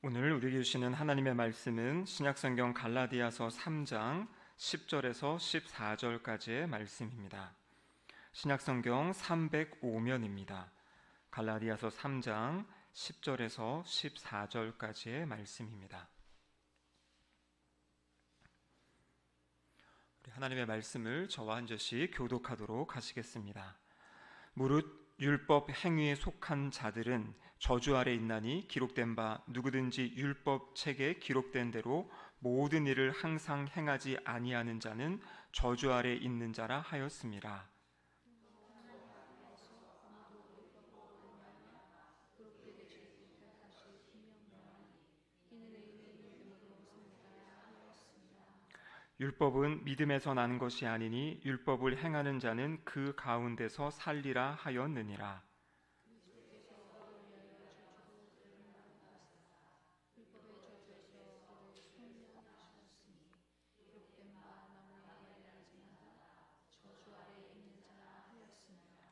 오늘 우리에게 주시는 하나님의 말씀은 신약성경 갈라디아서 3장 10절에서 14절까지의 말씀입니다. 신약성경 305면입니다. 갈라디아서 3장 10절에서 14절까지의 말씀입니다. 우리 하나님의 말씀을 저와 한 절씩 교독하도록 하시겠습니다. 무릇 율법 행위에 속한 자들은 저주 아래 있나니 기록된 바 누구든지 율법 책에 기록된 대로 모든 일을 항상 행하지 아니하는 자는 저주 아래 있는 자라 하였습니다. 율법은 믿음에서 나는 것이 아니니 율법을 행하는 자는 그 가운데서 살리라 하였느니라.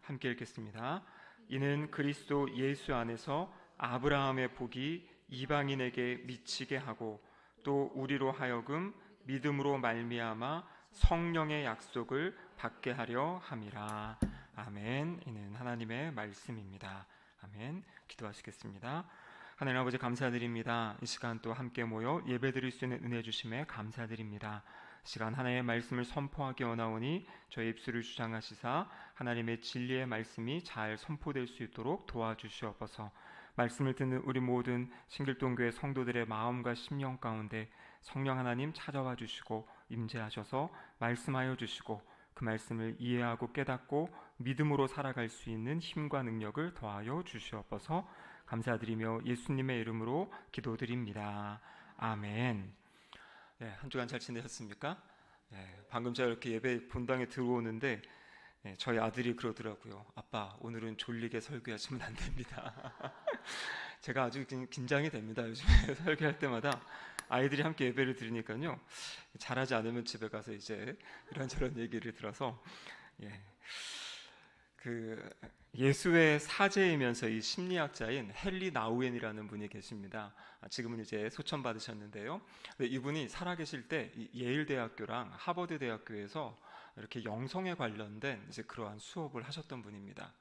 함께 읽겠습니다. 이는 그리스도 예수 안에서 아브라함의 복이 이방인에게 미치게 하고 또 우리로 하여금 믿음으로 말미암아 성령의 약속을 받게 하려 함이라. 아멘. 이는 하나님의 말씀입니다. 아멘. 기도하시겠습니다. 하나님 아버지 감사드립니다. 이 시간 또 함께 모여 예배드릴 수 있는 은혜 주심에 감사드립니다. 시간 하나님의 말씀을 선포하기 원하오니 저희 입술을 주장하시사 하나님의 진리의 말씀이 잘 선포될 수 있도록 도와주시옵소서. 말씀을 듣는 우리 모든 신길동교회 성도들의 마음과 심령 가운데 성령 하나님 찾아와 주시고 임재하셔서 말씀하여 주시고 그 말씀을 이해하고 깨닫고 믿음으로 살아갈 수 있는 힘과 능력을 더하여 주시옵소서. 감사드리며 예수님의 이름으로 기도드립니다. 아멘. 네, 한 주간 잘 지내셨습니까? 네, 방금 제가 이렇게 예배 본당에 들어오는데 저희 아들이 그러더라고요. 아빠, 오늘은 졸리게 설교하시면 안 됩니다. 제가 아주 긴장이 됩니다. 요즘에 설교할 때마다 아이들이 함께 예배를 드리니까요, 잘하지 않으면 집에 가서 이제 이런저런 얘기를 들어서 예수의 사제이면서 이 심리학자인 헨리 나우엔이라는 분이 계십니다. 지금은 이제 소천 받으셨는데요. 이분이 살아계실 때 예일대학교랑 하버드대학교에서 이렇게 영성에 관련된 이제 그러한 수업을 하셨던 분입니다.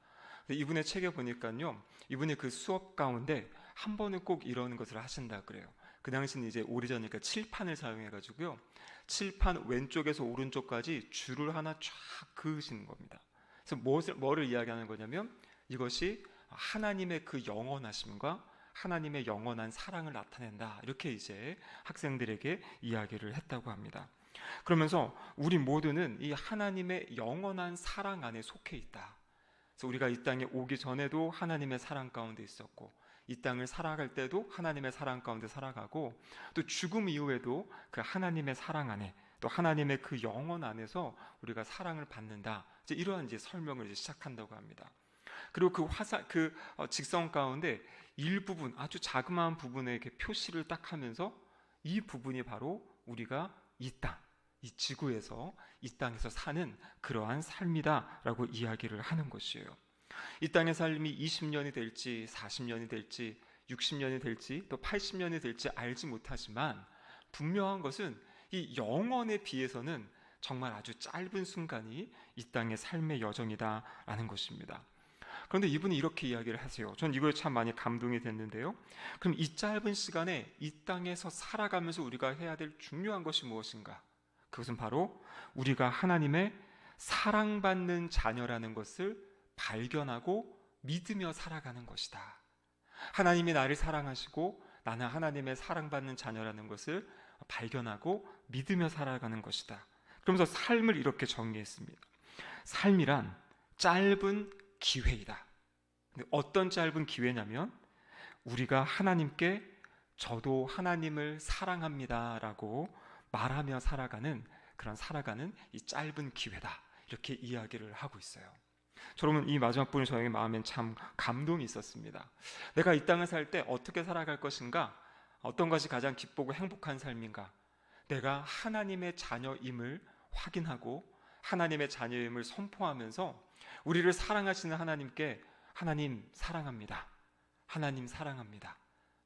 이분의 책에 보니까요, 이분이 그 수업 가운데 한 번은 꼭 이러는 것을 하신다 그래요. 그 당시는 이제 오래전이니까 칠판을 사용해가지고요, 칠판 왼쪽에서 오른쪽까지 줄을 하나 쫙 그으시는 겁니다. 그래서 뭐를 이야기하는 거냐면 이것이 하나님의 그 영원하심과 하나님의 영원한 사랑을 나타낸다, 이렇게 이제 학생들에게 이야기를 했다고 합니다. 그러면서 우리 모두는 이 하나님의 영원한 사랑 안에 속해 있다. 그래서 우리가 이 땅에 오기 전에도 하나님의 사랑 가운데 있었고 이 땅을 살아갈 때도 하나님의 사랑 가운데 살아가고 또 죽음 이후에도 그 하나님의 사랑 안에 또 하나님의 그 영원 안에서 우리가 사랑을 받는다. 이제 이러한 이제 설명을 이제 시작한다고 합니다. 그리고 그 직선 가운데 일부분, 아주 자그마한 부분에 이렇게 표시를 딱 하면서 이 부분이 바로 우리가 이 땅, 이 지구에서 이 땅에서 사는 그러한 삶이다라고 이야기를 하는 것이에요. 이 땅의 삶이 20년이 될지 40년이 될지 60년이 될지 또 80년이 될지 알지 못하지만 분명한 것은 이 영원에 비해서는 정말 아주 짧은 순간이 이 땅의 삶의 여정이다라는 것입니다. 그런데 이분이 이렇게 이야기를 하세요. 전 이거에 참 많이 감동이 됐는데요. 그럼 이 짧은 시간에 이 땅에서 살아가면서 우리가 해야 될 중요한 것이 무엇인가? 그것은 바로 우리가 하나님의 사랑받는 자녀라는 것을 발견하고 믿으며 살아가는 것이다. 하나님이 나를 사랑하시고 나는 하나님의 사랑받는 자녀라는 것을 발견하고 믿으며 살아가는 것이다. 그러면서 삶을 이렇게 정리했습니다. 삶이란 짧은 기회이다. 근데 어떤 짧은 기회냐면 우리가 하나님께 저도 하나님을 사랑합니다 라고 말하며 살아가는 이 짧은 기회다, 이렇게 이야기를 하고 있어요. 저러면 이 마지막 부분이 저에게 마음엔 참 감동이 있었습니다. 내가 이 땅을 살 때 어떻게 살아갈 것인가? 어떤 것이 가장 기쁘고 행복한 삶인가? 내가 하나님의 자녀임을 확인하고 하나님의 자녀임을 선포하면서 우리를 사랑하시는 하나님께 하나님 사랑합니다, 하나님 사랑합니다,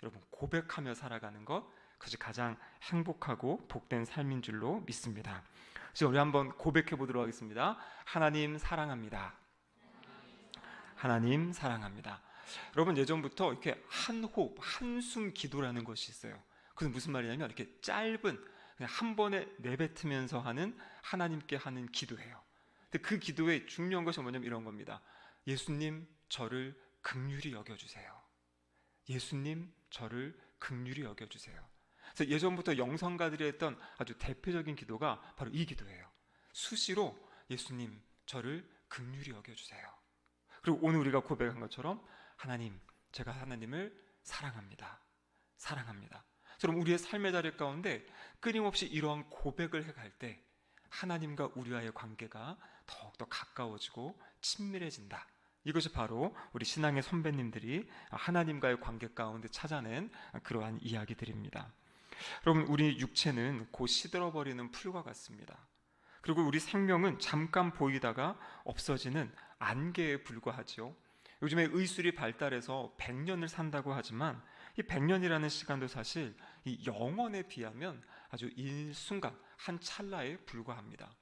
여러분, 고백하며 살아가는 것, 그것이 가장 행복하고 복된 삶인 줄로 믿습니다. 그래서 우리 한번 고백해 보도록 하겠습니다. 하나님 사랑합니다. 하나님 사랑합니다. 여러분, 예전부터 이렇게 한 호흡, 한숨 기도라는 것이 있어요. 그건 무슨 말이냐면 이렇게 짧은, 그냥 한 번에 내뱉으면서 하는, 하나님께 하는 기도예요. 근데 그 기도의 중요한 것이 뭐냐면 이런 겁니다. 예수님, 저를 긍휼히 여겨주세요. 예수님, 저를 긍휼히 여겨주세요. 그래서 예전부터 영성가들이 했던 아주 대표적인 기도가 바로 이 기도예요. 수시로 예수님, 저를 긍휼히 여겨주세요. 그리고 오늘 우리가 고백한 것처럼 하나님, 제가 하나님을 사랑합니다. 사랑합니다. 그럼 우리의 삶의 자리 가운데 끊임없이 이러한 고백을 해갈 때 하나님과 우리와의 관계가 더욱더 가까워지고 친밀해진다. 이것이 바로 우리 신앙의 선배님들이 하나님과의 관계 가운데 찾아낸 그러한 이야기들입니다. 여러분, 우리 육체는 곧 시들어버리는 풀과 같습니다. 그리고 우리 생명은 잠깐 보이다가 없어지는 안개에 불과하죠. 요즘에 의술이 발달해서 100년을 산다고 하지만 이 100년이라는 시간도 사실 이 영원에 비하면 아주 일순간, 한 찰나에 불과합니다.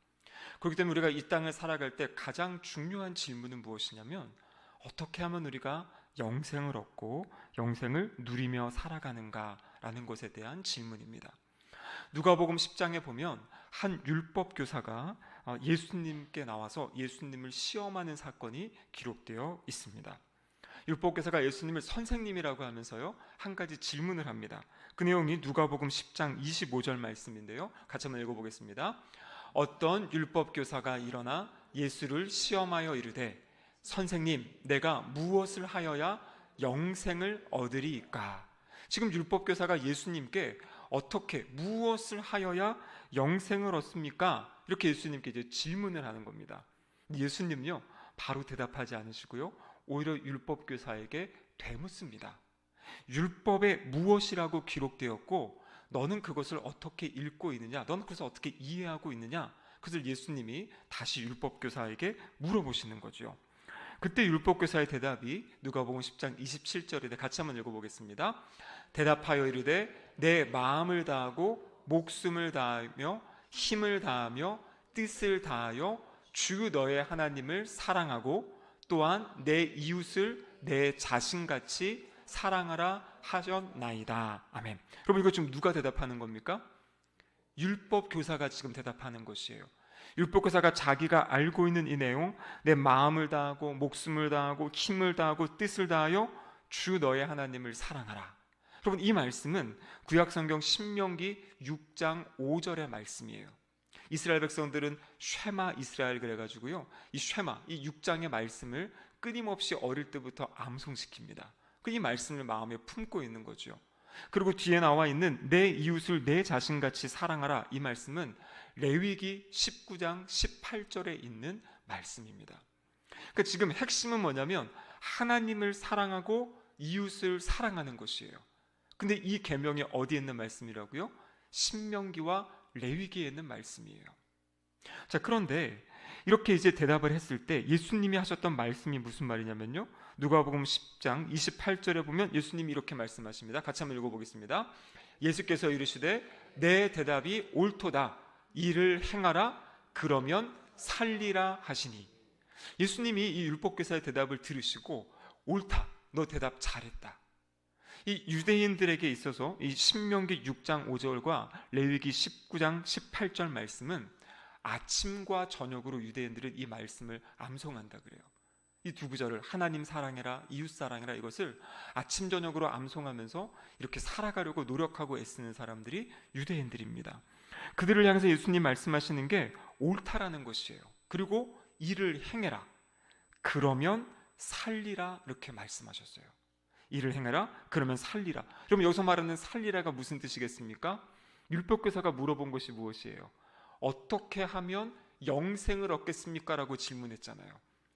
그렇기 때문에 우리가 이 땅을 살아갈 때 가장 중요한 질문은 무엇이냐면 어떻게 하면 우리가 영생을 얻고 영생을 누리며 살아가는가라는 것에 대한 질문입니다. 누가복음 10장에 보면 한 율법 교사가 예수님께 나와서 예수님을 시험하는 사건이 기록되어 있습니다. 율법 교사가 예수님을 선생님이라고 하면서요, 한 가지 질문을 합니다. 그 내용이 누가복음 10장 25절 말씀인데요, 같이 한번 읽어보겠습니다. 어떤 율법 교사가 일어나 예수를 시험하여 이르되 선생님, 내가 무엇을 하여야 영생을 얻으리이까? 지금 율법 교사가 예수님께 어떻게, 무엇을 하여야 영생을 얻습니까? 이렇게 예수님께 이제 질문을 하는 겁니다. 예수님요, 바로 대답하지 않으시고요, 오히려 율법 교사에게 되묻습니다. 율법에 무엇이라고 기록되었고 너는 그것을 어떻게 읽고 있느냐, 너는 그것을 어떻게 이해하고 있느냐, 그것을 예수님이 다시 율법 교사에게 물어보시는 거죠. 그때 율법 교사의 대답이 누가복음 10장 27절인데 같이 한번 읽어보겠습니다. 대답하여 이르되 내 마음을 다하고 목숨을 다하며 힘을 다하며 뜻을 다하여 주 너의 하나님을 사랑하고 또한 내 이웃을 내 자신같이 사랑하라 하셨나이다. 아멘. 여러분, 이거 지금 누가 대답하는 겁니까? 율법 교사가 지금 대답하는 것이에요. 율법 교사가 자기가 알고 있는 이 내용, 내 마음을 다하고 목숨을 다하고 힘을 다하고 뜻을 다하여 주 너의 하나님을 사랑하라. 여러분, 이 말씀은 구약성경 신명기 6장 5절의 말씀이에요. 이스라엘 백성들은 쉐마 이스라엘 그래가지고요, 이 쉐마, 이 6장의 말씀을 끊임없이 어릴 때부터 암송시킵니다. 이 말씀을 마음에 품고 있는 거죠. 그리고 뒤에 나와 있는 내 이웃을 내 자신같이 사랑하라, 이 말씀은 레위기 19장 18절에 있는 말씀입니다. 그러니까 지금 핵심은 뭐냐면 하나님을 사랑하고 이웃을 사랑하는 것이에요. 근데 이 계명이 어디에 있는 말씀이라고요? 신명기와 레위기에 있는 말씀이에요. 자, 그런데 이렇게 이제 대답을 했을 때 예수님이 하셨던 말씀이 무슨 말이냐면요, 누가복음 10장 28절에 보면 예수님이 이렇게 말씀하십니다. 같이 한번 읽어보겠습니다. 예수께서 이르시되 내 대답이 옳도다. 이를 행하라. 그러면 살리라 하시니. 예수님이 이 율법교사의 대답을 들으시고 옳다. 너 대답 잘했다. 이 유대인들에게 있어서 이 신명기 6장 5절과 레위기 19장 18절 말씀은 아침과 저녁으로 유대인들은 이 말씀을 암송한다 그래요. 이 두 구절을 하나님 사랑해라, 이웃 사랑해라, 이것을 아침 저녁으로 암송하면서 이렇게 살아가려고 노력하고 애쓰는 사람들이 유대인들입니다. 그들을 향해서 예수님 말씀하시는 게 옳다라는 것이에요. 그리고 이를 행해라. 그러면 살리라, 이렇게 말씀하셨어요. 이를 행해라. 그러면 살리라. 그럼 여기서 말하는 살리라가 무슨 뜻이겠습니까? 율법교사가 물어본 것이 무엇이에요? 어떻게 하면 영생을 얻겠습니까? 라고 질문했잖아요.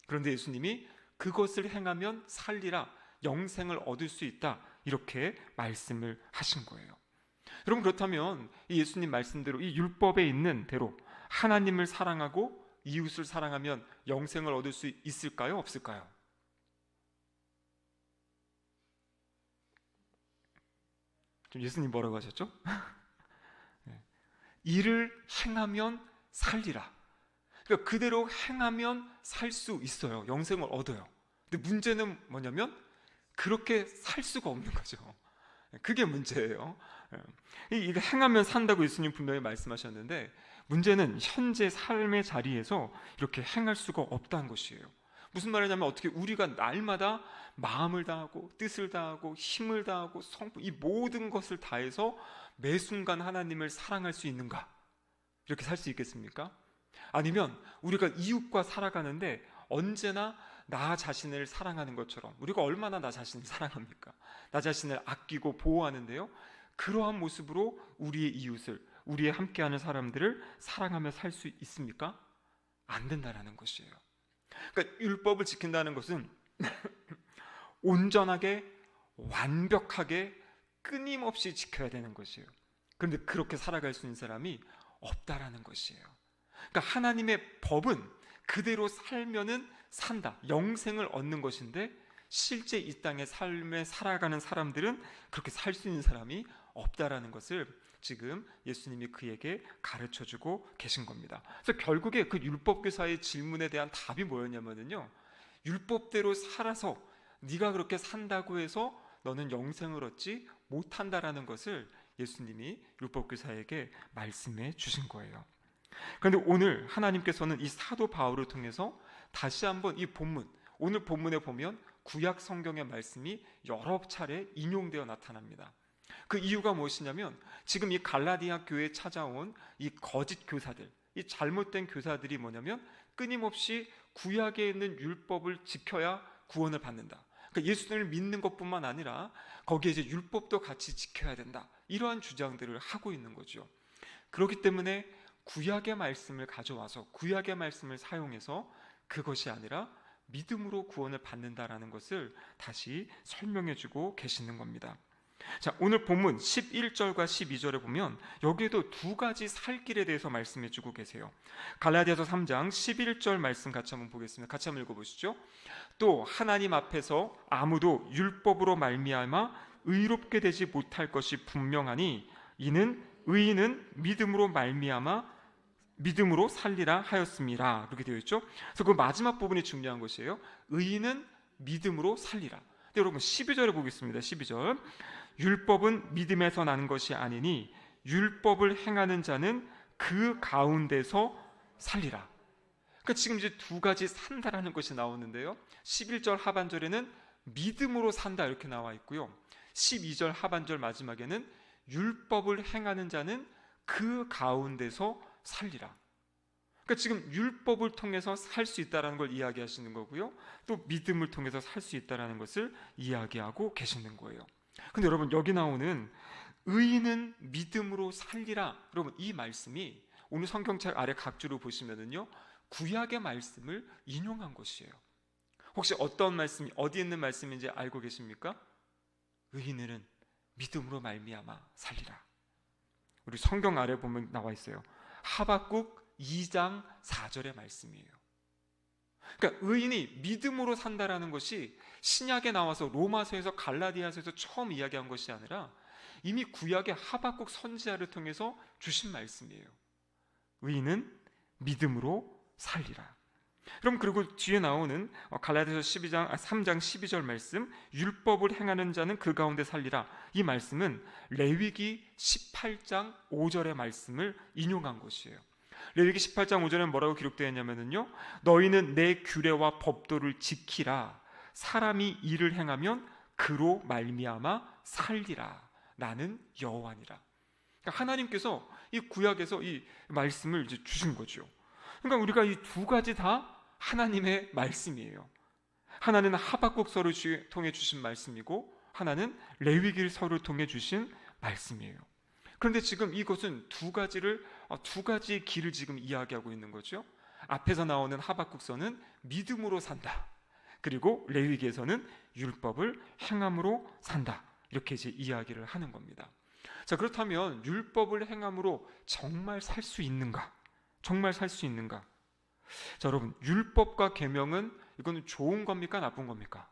그런데 예수님이 그것을 행하면 살리라, 영생을 얻을 수 있다, 이렇게 말씀을 하신 거예요. 여러분, 그렇다면 이 예수님 말씀대로 이 율법에 있는 대로 하나님을 사랑하고 이웃을 사랑하면 영생을 얻을 수 있을까요? 없을까요? 좀 예수님 뭐라고 하셨죠? 네. 이를 행하면 살리라. 그러니까 그대로 행하면 살 수 있어요. 영생을 얻어요. 근데 문제는 뭐냐면 그렇게 살 수가 없는 거죠. 그게 문제예요. 이거 행하면 산다고 예수님 분명히 말씀하셨는데 문제는 현재 삶의 자리에서 이렇게 행할 수가 없다는 것이에요. 무슨 말이냐면 어떻게 우리가 날마다 마음을 다하고 뜻을 다하고 힘을 다하고 이 모든 것을 다해서 매 순간 하나님을 사랑할 수 있는가? 이렇게 살 수 있겠습니까? 아니면 우리가 이웃과 살아가는데 언제나 나 자신을 사랑하는 것처럼, 우리가 얼마나 나 자신을 사랑합니까? 나 자신을 아끼고 보호하는데요, 그러한 모습으로 우리의 이웃을, 우리의 함께하는 사람들을 사랑하며 살 수 있습니까? 안 된다라는 것이에요. 그러니까 율법을 지킨다는 것은 온전하게, 완벽하게, 끊임없이 지켜야 되는 것이에요. 그런데 그렇게 살아갈 수 있는 사람이 없다라는 것이에요. 그러니까 하나님의 법은 그대로 살면은 산다, 영생을 얻는 것인데 실제 이 땅의 삶에 살아가는 사람들은 그렇게 살 수 있는 사람이 없다라는 것을 지금 예수님이 그에게 가르쳐주고 계신 겁니다. 그래서 결국에 그 율법교사의 질문에 대한 답이 뭐였냐면요, 율법대로 살아서 네가 그렇게 산다고 해서 너는 영생을 얻지 못한다라는 것을 예수님이 율법교사에게 말씀해 주신 거예요. 그런데 오늘 하나님께서는 이 사도 바울을 통해서 다시 한번 이 본문, 오늘 본문에 보면 구약 성경의 말씀이 여러 차례 인용되어 나타납니다. 그 이유가 무엇이냐면 지금 이 갈라디아 교회에 찾아온 이 거짓 교사들, 이 잘못된 교사들이 뭐냐면 끊임없이 구약에 있는 율법을 지켜야 구원을 받는다. 그러니까 예수님을 믿는 것뿐만 아니라 거기에 이제 율법도 같이 지켜야 된다. 이러한 주장들을 하고 있는 거죠. 그렇기 때문에 구약의 말씀을 가져와서 구약의 말씀을 사용해서 그것이 아니라 믿음으로 구원을 받는다라는 것을 다시 설명해 주고 계시는 겁니다. 자, 오늘 본문 11절과 12절에 보면 여기에도 두 가지 살 길에 대해서 말씀해 주고 계세요. 갈라디아서 3장 11절 말씀 같이 한번 보겠습니다. 같이 한번 읽어보시죠. 또 하나님 앞에서 아무도 율법으로 말미암아 의롭게 되지 못할 것이 분명하니 이는 의인은 믿음으로 말미암아 믿음으로 살리라 하였습니다. 그렇게 되어 있죠. 그래서 그 마지막 부분이 중요한 것이에요. 의인은 믿음으로 살리라. 근데 여러분 12절에 보겠습니다. 12절. 율법은 믿음에서 나는 것이 아니니 율법을 행하는 자는 그 가운데서 살리라. 그러니까 지금 이제 두 가지 산다라는 것이 나오는데요. 11절 하반절에는 믿음으로 산다 이렇게 나와 있고요. 12절 하반절 마지막에는 율법을 행하는 자는 그 가운데서 살리라. 그러니까 지금 율법을 통해서 살 수 있다는 걸 이야기하시는 거고요. 또 믿음을 통해서 살 수 있다는 것을 이야기하고 계시는 거예요. 근데 여러분 여기 나오는 의인은 믿음으로 살리라. 여러분 이 말씀이 오늘 성경책 아래 각주로 보시면은요, 구약의 말씀을 인용한 것이에요. 혹시 어떤 말씀이 어디 있는 말씀인지 알고 계십니까? 의인은 믿음으로 말미암아 살리라. 우리 성경 아래 보면 나와 있어요. 하박국 2장 4절의 말씀이에요. 그러니까 의인이 믿음으로 산다라는 것이 신약에 나와서 로마서에서 갈라디아서에서 처음 이야기한 것이 아니라 이미 구약의 하박국 선지자를 통해서 주신 말씀이에요. 의인은 믿음으로 살리라. 그럼 그리고 뒤에 나오는 갈라디아서 3장 12절 말씀, 율법을 행하는 자는 그 가운데 살리라. 이 말씀은 레위기 18장 5절의 말씀을 인용한 것이에요. 레위기 18장 5절에 뭐라고 기록되어 있냐면요, 너희는 내 규례와 법도를 지키라. 사람이 이를 행하면 그로 말미암아 살리라. 나는 여호와니라. 그러니까 하나님께서 이 구약에서 이 말씀을 이제 주신 거죠. 그러니까 우리가 이 두 가지 다 하나님의 말씀이에요. 하나는 하박국서를 통해 주신 말씀이고 하나는 레위기서를 통해 주신 말씀이에요. 그런데 지금 이것은 두 가지의 길을 지금 이야기하고 있는 거죠. 앞에서 나오는 하박국서는 믿음으로 산다. 그리고 레위기에서는 율법을 행함으로 산다. 이렇게 이제 이야기를 하는 겁니다. 자, 그렇다면 율법을 행함으로 정말 살 수 있는가? 정말 살 수 있는가? 자, 여러분, 율법과 계명은 이거는 좋은 겁니까? 나쁜 겁니까?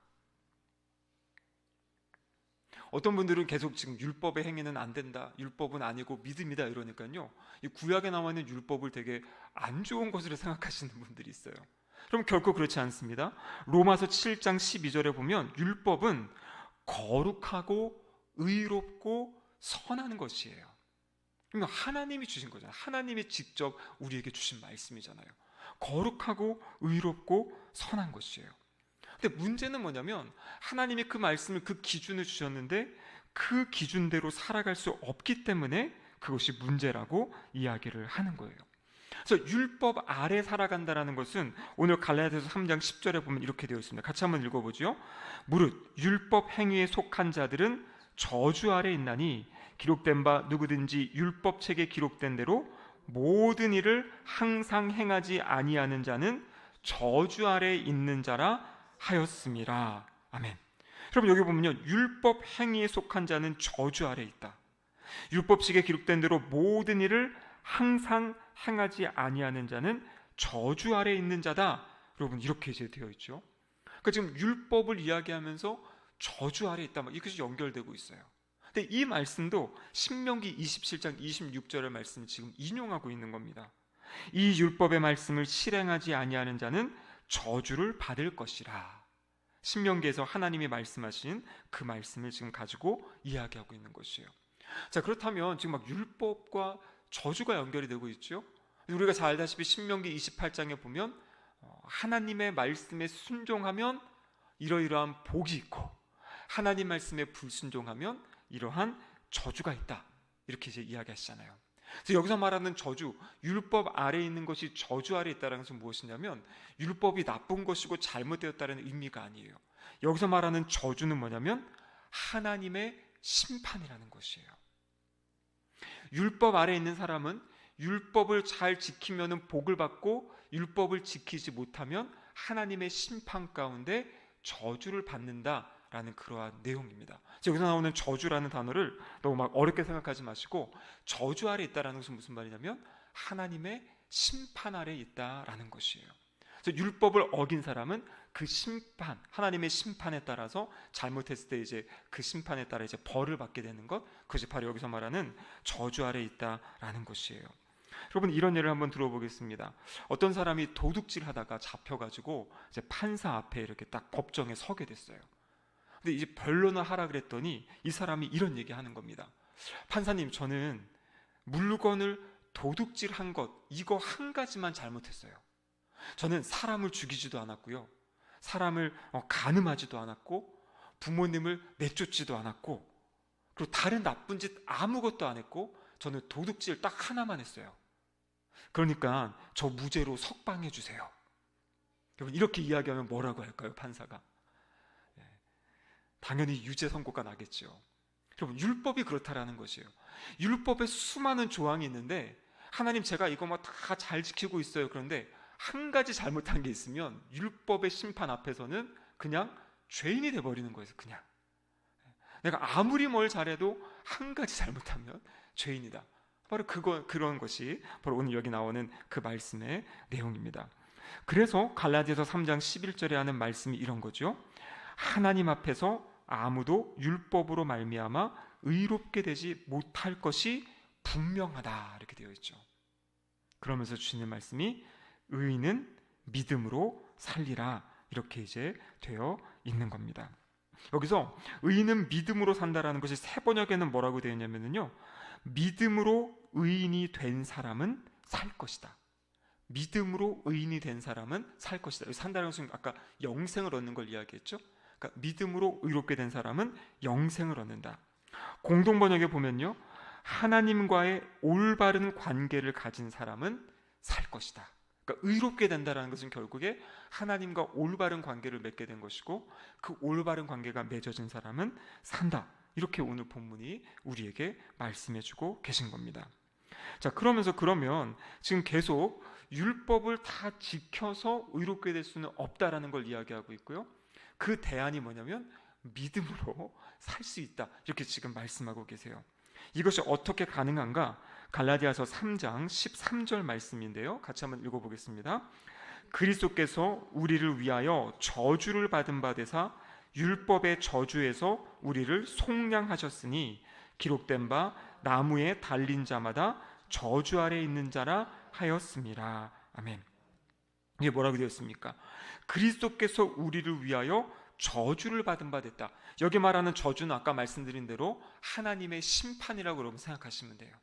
어떤 분들은 계속 지금 율법의 행위는 안 된다, 율법은 아니고 믿음이다 이러니까요, 이 구약에 나와 있는 율법을 되게 안 좋은 것으로 생각하시는 분들이 있어요. 그럼 결코 그렇지 않습니다. 로마서 7장 12절에 보면 율법은 거룩하고 의롭고 선한 것이에요. 그러면 하나님이 주신 거잖아요. 하나님이 직접 우리에게 주신 말씀이잖아요. 거룩하고 의롭고 선한 것이에요. 근데 문제는 뭐냐면 하나님이 그 말씀을, 그 기준을 주셨는데 그 기준대로 살아갈 수 없기 때문에 그것이 문제라고 이야기를 하는 거예요. 그래서 율법 아래 살아간다라는 것은 오늘 갈라디아서 3장 10절에 보면 이렇게 되어 있습니다. 같이 한번 읽어보죠. 무릇 율법 행위에 속한 자들은 저주 아래 있나니 기록된 바 누구든지 율법책에 기록된 대로 모든 일을 항상 행하지 아니하는 자는 저주 아래 있는 자라 하였음이라. 아멘. 여러분, 여기 보면요, 율법 행위에 속한 자는 저주 아래 있다. 율법책에 기록된 대로 모든 일을 항상 행하지 아니하는 자는 저주 아래 있는 자다. 여러분, 이렇게 이제 되어 있죠. 그러니까 지금 율법을 이야기하면서 저주 아래 있다, 이것이 연결되고 있어요. 근데 이 말씀도 신명기 27장 26절의 말씀을 지금 인용하고 있는 겁니다. 이 율법의 말씀을 실행하지 아니하는 자는 저주를 받을 것이라. 신명기에서 하나님이 말씀하신 그 말씀을 지금 가지고 이야기하고 있는 것이에요. 자, 그렇다면 지금 막 율법과 저주가 연결이 되고 있죠. 우리가 잘 알다시피 신명기 28장에 보면 하나님의 말씀에 순종하면 이러이러한 복이 있고 하나님 말씀에 불순종하면 이러한 저주가 있다, 이렇게 이제 이야기하시잖아요. 그래서 여기서 말하는 저주, 율법 아래에 있는 것이 저주 아래에 있다는 것은 무엇이냐면 율법이 나쁜 것이고 잘못되었다는 의미가 아니에요. 여기서 말하는 저주는 뭐냐면 하나님의 심판이라는 것이에요. 율법 아래에 있는 사람은 율법을 잘 지키면 복을 받고 율법을 지키지 못하면 하나님의 심판 가운데 저주를 받는다라는 그러한 내용입니다. 여기서 나오는 저주라는 단어를 너무 막 어렵게 생각하지 마시고, 저주 아래 있다라는 것은 무슨 말이냐면 하나님의 심판 아래 있다라는 것이에요. 그래서 율법을 어긴 사람은 그 심판, 하나님의 심판에 따라서 잘못했을 때 이제 그 심판에 따라 이제 벌을 받게 되는 것, 그것이 바로 여기서 말하는 저주 아래 있다라는 것이에요. 여러분, 이런 예를 한번 들어보겠습니다. 어떤 사람이 도둑질하다가 잡혀가지고 이제 판사 앞에 이렇게 딱 법정에 서게 됐어요. 근데 이제 변론을 하라 그랬더니 이 사람이 이런 얘기하는 겁니다. 판사님, 저는 물건을 도둑질한 것, 이거 한 가지만 잘못했어요. 저는 사람을 죽이지도 않았고요, 사람을 간음하지도 않았고, 부모님을 내쫓지도 않았고, 그리고 다른 나쁜 짓 아무것도 안 했고, 저는 도둑질 딱 하나만 했어요. 그러니까 저 무죄로 석방해 주세요. 여러분, 이렇게 이야기하면 뭐라고 할까요, 판사가? 당연히 유죄 선고가 나겠죠. 여러분, 율법이 그렇다라는 것이에요. 율법에 수많은 조항이 있는데 하나님, 제가 이거 뭐 다 잘 지키고 있어요. 그런데 한 가지 잘못한 게 있으면 율법의 심판 앞에서는 그냥 죄인이 돼버리는 거예요. 그냥 내가 아무리 뭘 잘해도 한 가지 잘못하면 죄인이다. 바로 그런 것이 바로 오늘 여기 나오는 그 말씀의 내용입니다. 그래서 갈라디아서 3장 11절에 하는 말씀이 이런 거죠. 하나님 앞에서 아무도 율법으로 말미암아 의롭게 되지 못할 것이 분명하다, 이렇게 되어 있죠. 그러면서 주시는 말씀이 의인은 믿음으로 살리라, 이렇게 이제 되어 있는 겁니다. 여기서 의인은 믿음으로 산다라는 것이 세 번역에는 뭐라고 되어 있냐면요, 믿음으로 의인이 된 사람은 살 것이다. 믿음으로 의인이 된 사람은 살 것이다. 산다는 것은 아까 영생을 얻는 걸 이야기했죠. 그러니까 믿음으로 의롭게 된 사람은 영생을 얻는다. 공동 번역에 보면요, 하나님과의 올바른 관계를 가진 사람은 살 것이다. 그러니까 의롭게 된다는 것은 결국에 하나님과 올바른 관계를 맺게 된 것이고, 그 올바른 관계가 맺어진 사람은 산다. 이렇게 오늘 본문이 우리에게 말씀해주고 계신 겁니다. 자, 그러면 지금 계속 율법을 다 지켜서 의롭게 될 수는 없다라는 걸 이야기하고 있고요, 그 대안이 뭐냐면 믿음으로 살 수 있다, 이렇게 지금 말씀하고 계세요. 이것이 어떻게 가능한가? 갈라디아서 3장 13절 말씀인데요, 같이 한번 읽어보겠습니다. 그리스도께서 우리를 위하여 저주를 받은 바 되사 율법의 저주에서 우리를 속량하셨으니 기록된 바 나무에 달린 자마다 저주 아래 있는 자라 하였습니다. 아멘. 이게 뭐라고 되어 있습니까? 그리스도께서 우리를 위하여 저주를 받은 바 됐다. 여기 말하는 저주는 아까 말씀드린 대로 하나님의 심판이라고 여러분 생각하시면 돼요.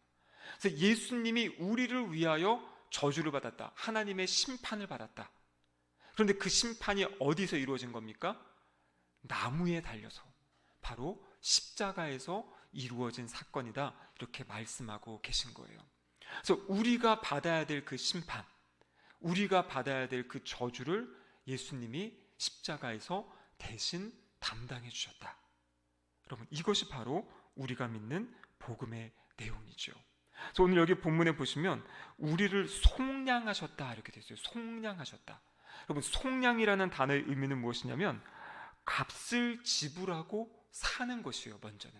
그래서 예수님이 우리를 위하여 저주를 받았다. 하나님의 심판을 받았다. 그런데 그 심판이 어디서 이루어진 겁니까? 나무에 달려서, 바로 십자가에서 이루어진 사건이다, 이렇게 말씀하고 계신 거예요. 그래서 우리가 받아야 될 그 심판, 우리가 받아야 될 그 저주를 예수님이 십자가에서 대신 담당해 주셨다. 여러분, 이것이 바로 우리가 믿는 복음의 내용이죠. 그래서 오늘 여기 본문에 보시면 우리를 속량하셨다 이렇게 되어 있어요. 속량하셨다. 여러분, 속량이라는 단어의 의미는 무엇이냐면 값을 지불하고 사는 것이에요. 먼저는.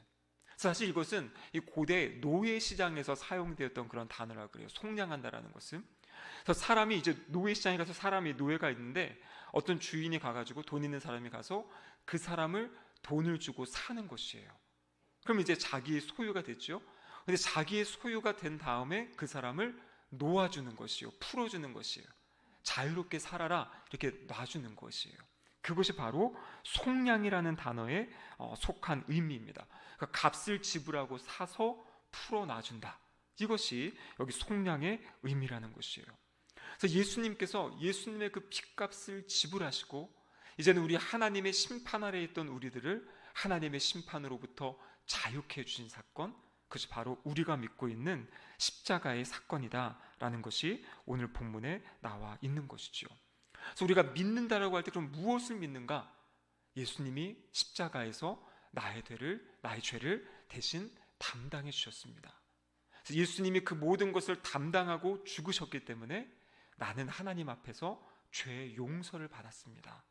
사실 이것은 이 고대 노예 시장에서 사용되었던 그런 단어라고 그래요. 속량한다라는 것은. 그래서 사람이 이제 노예 시장에 가서 사람이 노예가 있는데 어떤 주인이 가가지고 돈 있는 사람이 가서 그 사람을 돈을 주고 사는 것이에요. 그럼 이제 자기의 소유가 됐죠. 근데 자기의 소유가 된 다음에 그 사람을 놓아주는 것이요, 풀어주는 것이에요. 자유롭게 살아라 이렇게 놔주는 것이에요. 그것이 바로 속량이라는 단어에 속한 의미입니다. 그러니까 값을 지불하고 사서 풀어놔준다. 이것이 여기 속량의 의미라는 것이에요. 그래서 예수님께서 예수님의 그 핏값을 지불하시고 이제는 우리 하나님의 심판 아래에 있던 우리들을 하나님의 심판으로부터 자유케 해주신 사건, 그것이 바로 우리가 믿고 있는 십자가의 사건이다라는 것이 오늘 본문에 나와 있는 것이죠. 그래서 우리가 믿는다라고 할 때 그럼 무엇을 믿는가? 예수님이 십자가에서 나의 죄를 대신 담당해 주셨습니다. 그래서 예수님이 그 모든 것을 담당하고 죽으셨기 때문에 나는 하나님 앞에서 죄의 용서를 받았습니다.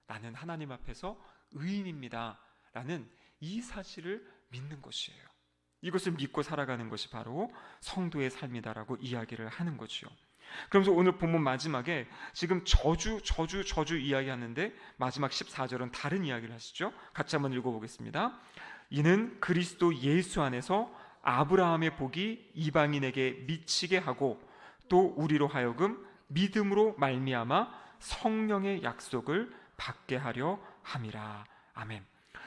나는 하나님 앞에서 의인입니다 라는 이 사실을 믿는 것이에요. 이것을 믿고 살아가는 것이 바로 성도의 삶이다라고 이야기를 하는 거죠. 그러면서 오늘 본문 마지막에 지금 저주 이야기하는데 마지막 14절은 다른 이야기를 하시죠. 같이 한번 읽어보겠습니다. 이는 그리스도 예수 안에서 아브라함의 복이 이방인에게 미치게 하고 또 우리로 하여금 믿음으로 말미암아 성령의 약속을 받게 하려 함이라. 아멘.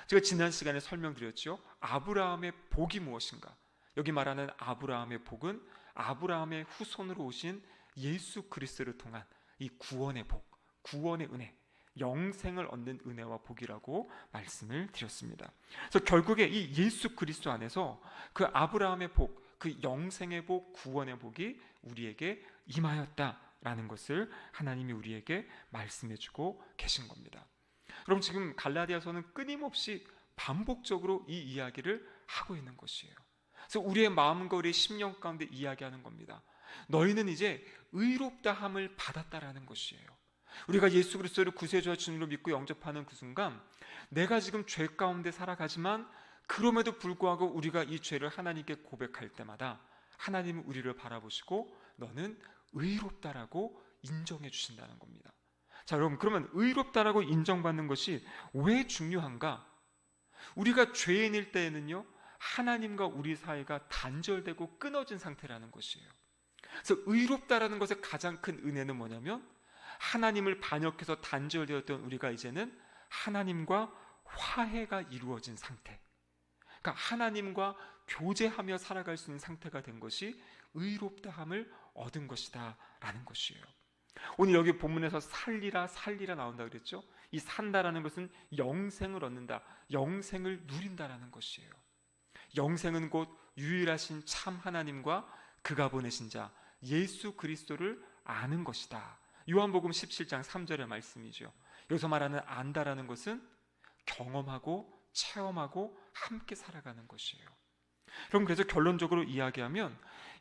제가 지난 시간에 설명드렸죠. 아브라함의 복이 무엇인가? 여기 말하는 아브라함의 복은 아브라함의 후손으로 오신 예수 그리스도를 통한 이 구원의 복, 구원의 은혜, 영생을 얻는 은혜와 복이라고 말씀을 드렸습니다. 그래서 결국에 이 예수 그리스도 안에서 그 아브라함의 복, 그 영생의 복, 구원의 복이 우리에게 임하였다라는 것을 하나님이 우리에게 말씀해주고 계신 겁니다. 그럼 지금 갈라디아서는 끊임없이 반복적으로 이 이야기를 하고 있는 것이에요. 그래서 우리의 마음과 우리의 심령 가운데 이야기하는 겁니다. 너희는 이제 의롭다함을 받았다라는 것이에요. 우리가 예수 그리스도를 구세주와 주님으로 믿고 영접하는 그 순간 내가 지금 죄 가운데 살아가지만 그럼에도 불구하고 우리가 이 죄를 하나님께 고백할 때마다 하나님은 우리를 바라보시고 너는 의롭다라고 인정해 주신다는 겁니다. 자, 여러분, 그러면 의롭다라고 인정받는 것이 왜 중요한가? 우리가 죄인일 때에는요, 하나님과 우리 사이가 단절되고 끊어진 상태라는 것이에요. 그래서 의롭다라는 것의 가장 큰 은혜는 뭐냐면 하나님을 반역해서 단절되었던 우리가 이제는 하나님과 화해가 이루어진 상태, 그러니까 하나님과 교제하며 살아갈 수 있는 상태가 된 것이 의롭다함을 얻은 것이다 라는 것이에요. 오늘 여기 본문에서 살리라 나온다 그랬죠. 이 산다라는 것은 영생을 얻는다, 영생을 누린다라는 것이에요. 영생은 곧 유일하신 참 하나님과 그가 보내신 자 예수 그리스도를 아는 것이다. 요한복음 17장 3절의 말씀이죠. 여기서 말하는 안다라는 것은 경험하고 체험하고 함께 살아가는 것이에요. 그럼 그래서 결론적으로 이야기하면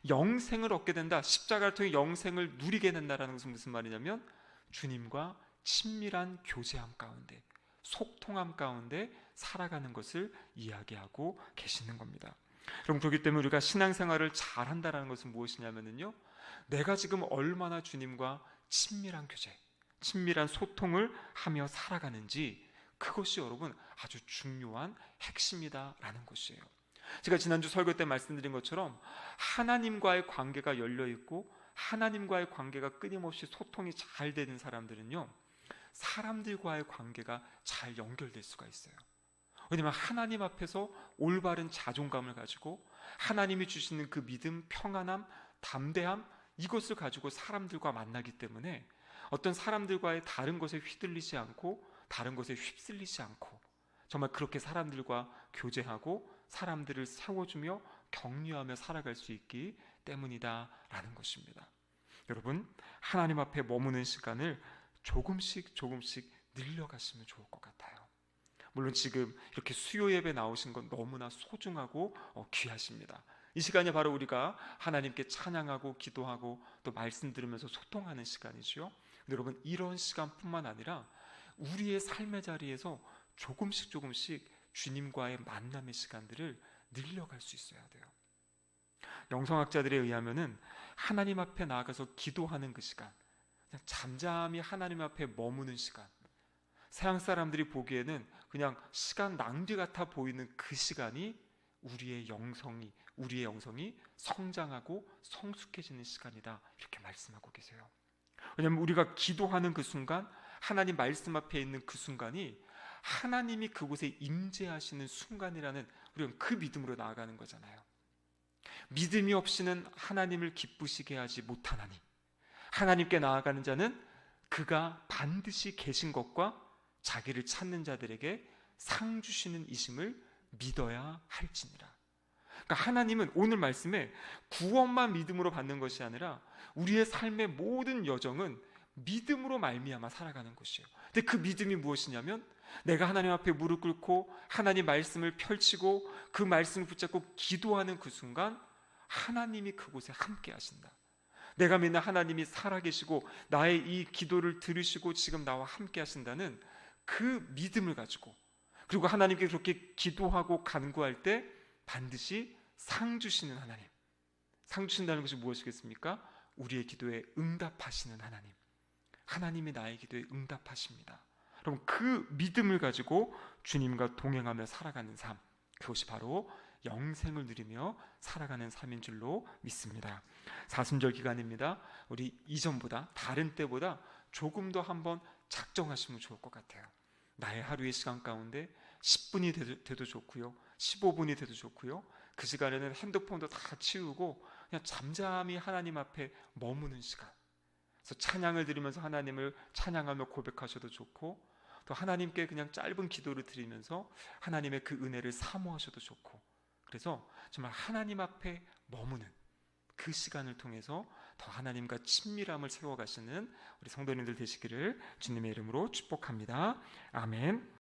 영생을 얻게 된다, 십자가를 통해 영생을 누리게 된다는 것은 무슨 말이냐면 주님과 친밀한 교제함 가운데, 소통함 가운데 살아가는 것을 이야기하고 계시는 겁니다. 그럼 그렇기 때문에 우리가 신앙생활을 잘한다는 것은 무엇이냐면요, 내가 지금 얼마나 주님과 친밀한 교제, 친밀한 소통을 하며 살아가는지 그것이 여러분 아주 중요한 핵심이다라는 것이에요. 제가 지난주 설교 때 말씀드린 것처럼 하나님과의 관계가 열려 있고 하나님과의 관계가 끊임없이 소통이 잘 되는 사람들은요, 사람들과의 관계가 잘 연결될 수가 있어요. 왜냐하면 하나님 앞에서 올바른 자존감을 가지고 하나님이 주시는 그 믿음, 평안함, 담대함, 이것을 가지고 사람들과 만나기 때문에 어떤 사람들과의 다른 것에 휘둘리지 않고 다른 것에 휩쓸리지 않고 정말 그렇게 사람들과 교제하고 사람들을 세워주며 격려하며 살아갈 수 있기 때문이다라는 것입니다. 여러분, 하나님 앞에 머무는 시간을 조금씩 늘려가시면 좋을 것 같아요. 물론 지금 이렇게 수요 예배 나오신 건 너무나 소중하고 귀하십니다. 이 시간이 바로 우리가 하나님께 찬양하고 기도하고 또 말씀 들으면서 소통하는 시간이죠. 여러분, 이런 시간뿐만 아니라 우리의 삶의 자리에서 조금씩 주님과의 만남의 시간들을 늘려갈 수 있어야 돼요. 영성학자들에 의하면은 하나님 앞에 나아가서 기도하는 그 시간, 그냥 잠잠히 하나님 앞에 머무는 시간, 서양 사람들이 보기에는 그냥 시간 낭비 같아 보이는 그 시간이 우리의 영성이 성장하고 성숙해지는 시간이다, 이렇게 말씀하고 계세요. 왜냐하면 우리가 기도하는 그 순간, 하나님 말씀 앞에 있는 그 순간이 하나님이 그곳에 임재하시는 순간이라는, 우리는 그 믿음으로 나아가는 거잖아요. 믿음이 없이는 하나님을 기쁘시게 하지 못하나니 하나님께 나아가는 자는 그가 반드시 계신 것과 자기를 찾는 자들에게 상 주시는 이심을 믿어야 할지니라. 그러니까 하나님은 오늘 말씀에 구원만 믿음으로 받는 것이 아니라 우리의 삶의 모든 여정은 믿음으로 말미암아 살아가는 것이에요. 근데 그 믿음이 무엇이냐면 내가 하나님 앞에 무릎 꿇고 하나님 말씀을 펼치고 그 말씀을 붙잡고 기도하는 그 순간 하나님이 그곳에 함께 하신다. 내가 믿는 하나님이 살아계시고 나의 이 기도를 들으시고 지금 나와 함께 하신다는 그 믿음을 가지고, 그리고 하나님께 그렇게 기도하고 간구할 때 반드시 상 주시는 하나님, 상 주신다는 것이 무엇이겠습니까? 우리의 기도에 응답하시는 하나님, 하나님이 나의 기도에 응답하십니다. 그럼 그 믿음을 가지고 주님과 동행하며 살아가는 삶, 그것이 바로 영생을 누리며 살아가는 삶인 줄로 믿습니다. 사순절 기간입니다. 우리 이전보다, 다른 때보다 조금 더 한번 작정하시면 좋을 것 같아요. 나의 하루의 시간 가운데 10분이 돼도 좋고요, 15분이 돼도 좋고요, 그 시간에는 핸드폰도 다 치우고 그냥 잠잠히 하나님 앞에 머무는 시간, 그래서 찬양을 드리면서 하나님을 찬양하며 고백하셔도 좋고, 또 하나님께 그냥 짧은 기도를 드리면서 하나님의 그 은혜를 사모하셔도 좋고, 그래서 정말 하나님 앞에 머무는 그 시간을 통해서 더 하나님과 친밀함을 세워가시는 우리 성도님들 되시기를 주님의 이름으로 축복합니다. 아멘.